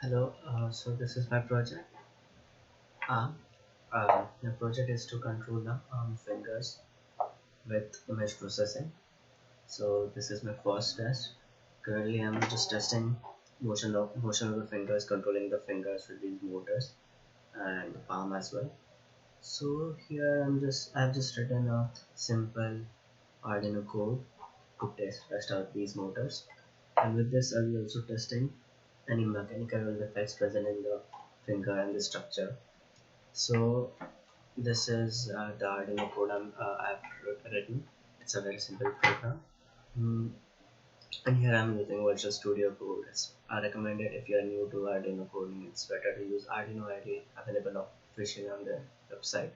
Hello, so this is my project. The project is to control the fingers with image processing. So this is my first test. Currently, I'm just testing motion of the fingers, controlling the fingers with these motors and the palm as well. So here I've just written a simple Arduino code to test out these motors, and with this I'll be also testing any mechanical effects present in the finger and the structure. So this is the Arduino code I've written. It's a very simple program. Mm, and here I'm using Virtual Studio Code. It's recommended if you are new to Arduino coding. It's better to use Arduino IDE available officially on the website.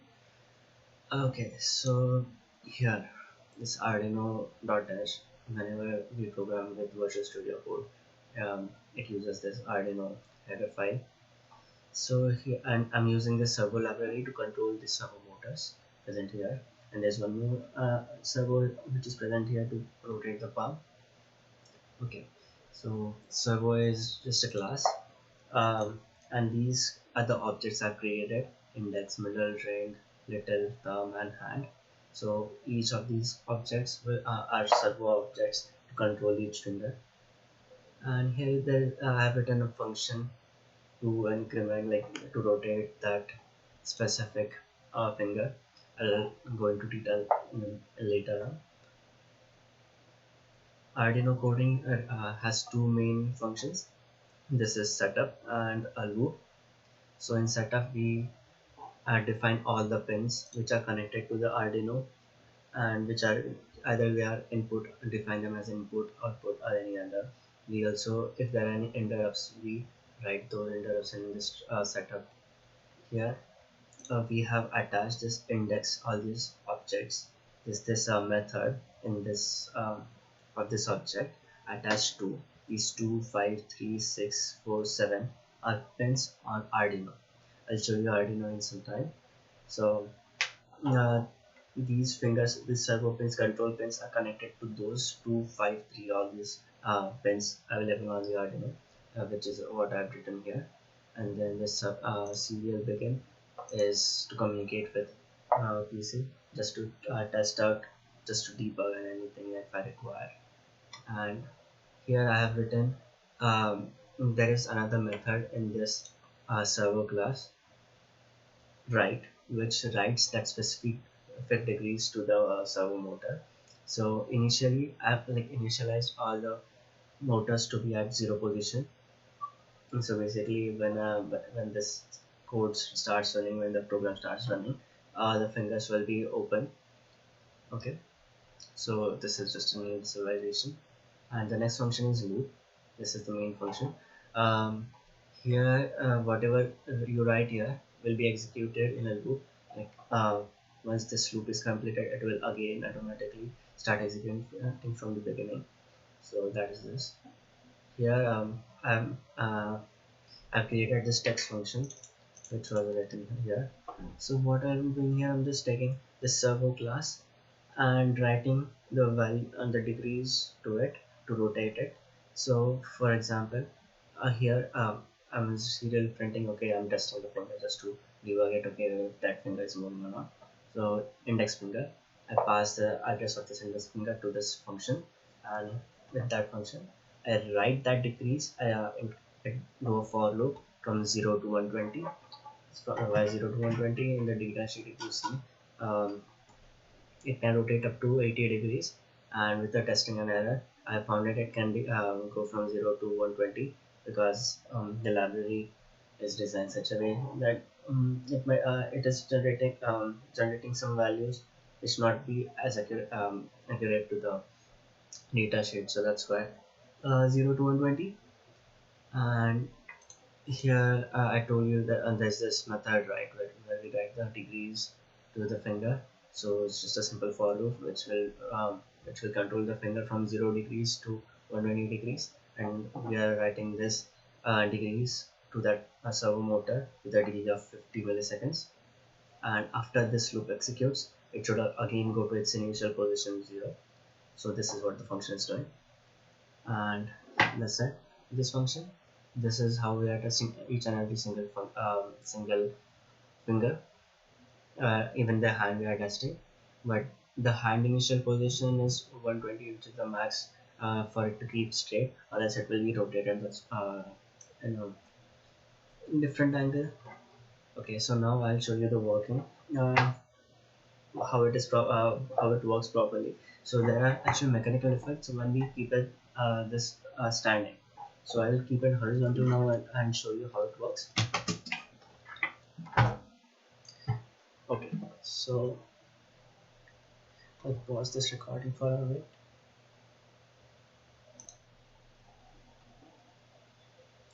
Okay, so here this Arduino.dash. Whenever we program with Virtual Studio Code, it uses this Arduino header file. So here I'm using the servo library to control the servo motors present here, and there's one more servo which is present here to rotate the palm. Okay, so servo is just a class, and these are the objects I've created: index, middle, ring, little, thumb, and hand. So each of these objects are servo objects to control each finger. And here I have written a function to increment, like to rotate that specific finger. I'll go into detail later on. Arduino coding has two main functions. This is setup and a loop. So in setup we define all the pins which are connected to the Arduino, and which are either they are input, define them as input, output, or any other. We also, if there are any interrupts, we write those interrupts in this setup. Here we have attached this index all these objects. This method in this of this object attached to these 2, 5, 3, 6, 4, 7 are pins on Arduino. I'll show you Arduino in some time. So uh, these servo pins, control pins, are connected to those 2, 5, 3, all these pins available on the Arduino, which is what I've written here. And then this serial begin is to communicate with PC, just to test out, just to debug and anything if I require. And here I have written there is another method in this servo class, write, which writes that specific degrees to the servo motor. So initially I've initialized all the motors to be at 0 position. So basically when this code starts running, when the program starts running, the fingers will be open. Okay, so this is just an initialization. And the next function is loop. This is the main function. um, Here whatever you write here will be executed in a loop. Like once this loop is completed, it will again automatically start executing from the beginning. So that is this. Here I've created this text function which was written here. So what I'm doing here, I'm just taking this servo class and writing the value and the degrees to it to rotate it. So for example, here I'm serial printing. Okay, I'm testing the finger just to debug it. Okay, if that finger is moving or not. So index finger, I pass the address of this index finger to this function, and with that function I write that degrees do a for loop from 0 to 120. So y 0 to 120 in the data sheet, if you see, um, it can rotate up to 80 degrees, and with the testing and error I found it can be go from 0 to 120, because the library is designed such a way that it is generating some values which not be as accurate to the data sheet. So that's why 0 to 120. And here I told you that there's this method, right, where we write the degrees to the finger. So it's just a simple for loop which will control the finger from 0 degrees to 120 degrees, and we are writing this degrees to that servo motor with a delay of 50 milliseconds. And after this loop executes, it should again go to its initial position 0. So this is what the function is doing, and that's it. This function. This is how we are testing each and every single finger. Even the hand we are testing, but the hand initial position is 120, which is the max for it to keep straight, otherwise it will be rotated. That's in a different angle. Okay, so now I'll show you the working, uh, how it works properly. So there are actually mechanical effects when we keep it this standing. So I'll keep it horizontal now and show you how it works. Okay, so I'll pause this recording for a bit.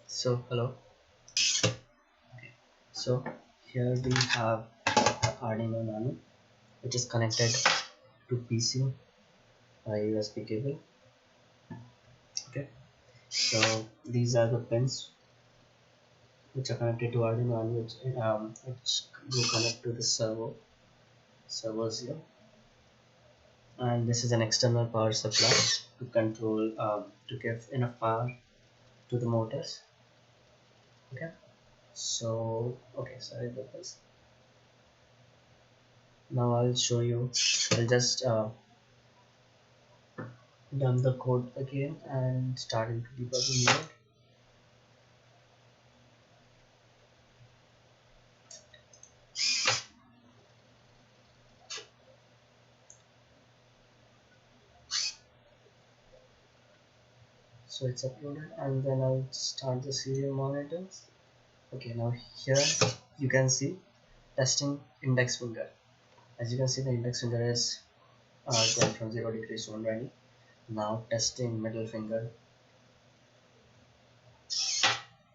So hello. So here we have Arduino Nano, which is connected to PC by USB cable. Okay, so these are the pins which are connected to Arduino and which go connect to the servos here. And this is an external power supply to control to give enough power to the motors. Okay, so sorry about this. Now I'll show you. I'll just dump the code again and start into debugging mode. So it's uploaded, and then I'll start the serial monitor. Okay, now here you can see testing index finger. As you can see, the index finger is going from 0 degrees to 120. Now testing middle finger.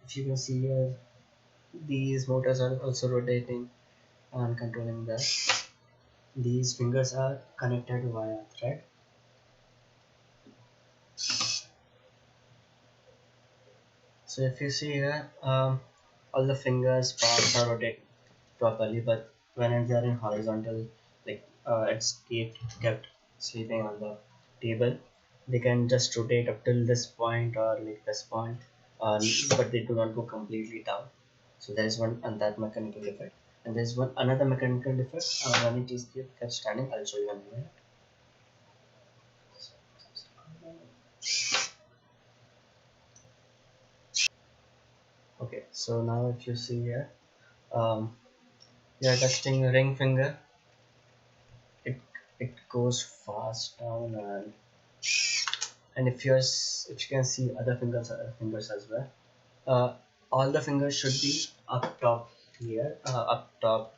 If you can see here, these motors are also rotating and controlling that. These fingers are connected via thread. So if you see here, all the fingers parts are rotating properly, but when they are in horizontal, like it's kept sleeping on the table, they can just rotate up till this point or like this point, but they do not go completely down. So there is one and that mechanical effect, and there is one another mechanical effect when it is kept standing. I'll show you in a minute. Okay, so now if you see here, um, we are testing ring finger. It it goes fast down, and if you can see other fingers as well, uh, all the fingers should be up top here, up top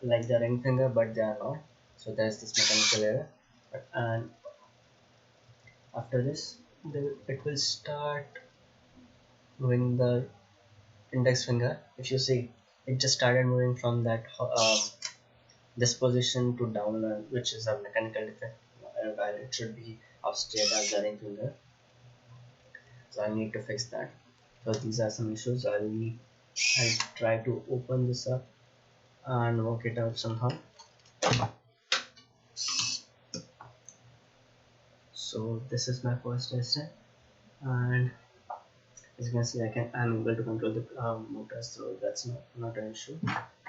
like the ring finger, but they are not. So there's this mechanical error. And after this, it will start moving the index finger. If you see, it just started moving from that this position to down, which is a mechanical defect, and it should be up straight as the ring finger. So I need to fix that. So these are some issues. I'll try to open this up and work it out somehow. So this is my first test, and as you can see, I'm able to control the motor, so that's not an issue.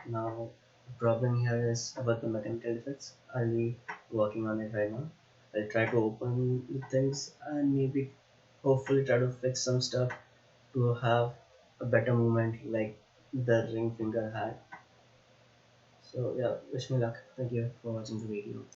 Now the problem here is about the mechanical defects. I'll be working on it right now. I'll try to open the things and maybe hopefully try to fix some stuff to have a better movement like the ring finger had. So yeah, wish me luck. Thank you for watching the video.